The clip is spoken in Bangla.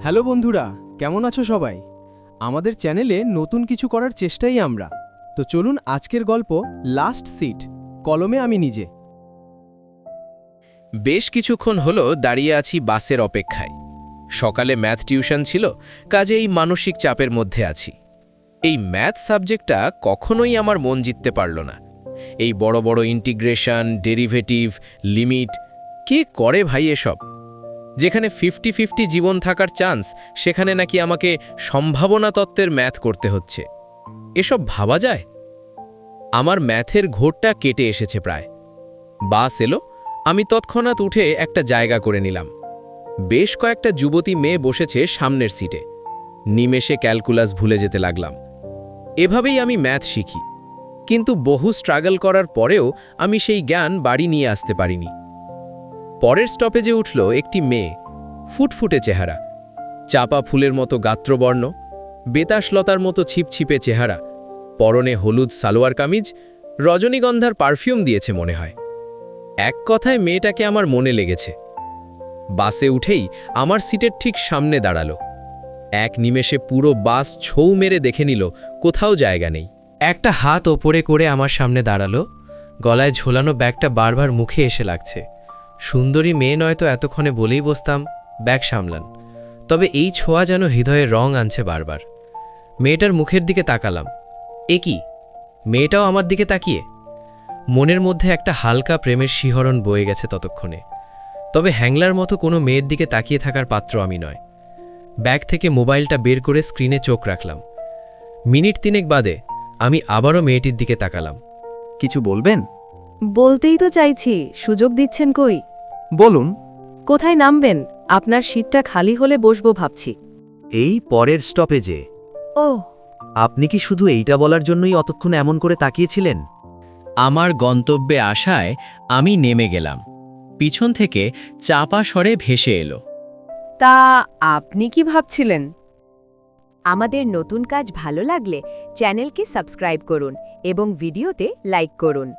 হ্যালো বন্ধুরা, কেমন আছো সবাই? আমাদের চ্যানেলে নতুন কিছু করার চেষ্টাই আমরা। তো চলুন আজকের গল্প লাস্ট সিট, কলমে আমি নিজে। বেশ কিছুক্ষণ হলো দাঁড়িয়ে আছি বাসের অপেক্ষায়। সকালে ম্যাথ টিউশন ছিল, কাজেই মানসিক চাপের মধ্যে আছি। এই ম্যাথ সাবজেক্টটা কখনোই আমার মন জিততে পারল না। এই বড় বড় ইন্টিগ্রেশন, ডেরিভেটিভ, লিমিট, কে করে ভাই এসব? যেখানে 50-50 জীবন থাকার চান্স, সেখানে নাকি আমাকে সম্ভাবনা তত্ত্বের ম্যাথ করতে হচ্ছে। এসব ভাবা যায়? আমার ম্যাথের ঘোরটা কেটে এসেছে প্রায়। বাস এলো, আমি তৎক্ষণাৎ উঠে একটা জায়গা করে নিলাম। বেশ কয়েকটা যুবতী মেয়ে বসেছে সামনের সিটে। নিমেষে ক্যালকুলাস ভুলে যেতে লাগলাম। এভাবেই আমি ম্যাথ শিখি, কিন্তু বহু স্ট্রাগল করার পরেও আমি সেই জ্ঞান বাড়ি নিয়ে আসতে পারিনি। পরের স্টপেজে উঠল একটি মেয়ে, ফুটফুটে চেহারা, চাপা ফুলের মতো গাত্রবর্ণ, বেতাশলতার মতো ছিপছিপে চেহারা, পরনে হলুদ সালোয়ার কামিজ, রজনীগন্ধার পারফিউম দিয়েছে মনে হয়। এক কথায় মেয়েটাকে আমার মনে লেগেছে। বাসে উঠেই আমার সিটের ঠিক সামনে দাঁড়ালো। এক নিমেষে পুরো বাস ছৌ মেরে দেখে নিল কোথাও জায়গা নেই। একটা হাত ওপরে করে আমার সামনে দাঁড়ালো। গলায় ঝোলানো ব্যাগটা বারবার মুখে এসে লাগছে। সুন্দরী মেয়ে নয়তো এতক্ষণে বলেই বসতাম, ব্যাগ সামলান। তবে এই ছোঁয়া যেন হৃদয়ের রং আনছে বারবার। মেয়েটার মুখের দিকে তাকালাম। এ কি? মেয়েটাও আমার দিকে তাকিয়ে। মনের মধ্যে একটা হালকা প্রেমের শিহরণ বয়ে গেছে ততক্ষণে। তবে হ্যাংলার মতো কোনো মেয়ের দিকে তাকিয়ে থাকার পাত্র আমি নয়। ব্যাগ থেকে মোবাইলটা বের করে স্ক্রিনে চোখ রাখলাম। মিনিট 3 বাদে আমি আবারও মেয়েটির দিকে তাকালাম। কিছু বলবেন? বলতেই তো চাইছি, সুযোগ দিচ্ছেন কই? বলুন। কোথায় নামবেন? আপনার সিটটা খালি হলে বসবো ভাবছি। এই পরের স্টপেজে। ও, আপনি কি শুধু এইটা বলার জন্যই অতক্ষণ এমন করে তাকিয়েছিলেন? আমার গন্তব্যে আসায় আমি নেমে গেলাম। পিছন থেকে চাপা স্বরে ভেসে এলো, তা আপনি কি ভাবছিলেন? আমাদের নতুন কাজ ভালো লাগলে চ্যানেলকে সাবস্ক্রাইব করুন এবং ভিডিওতে লাইক করুন।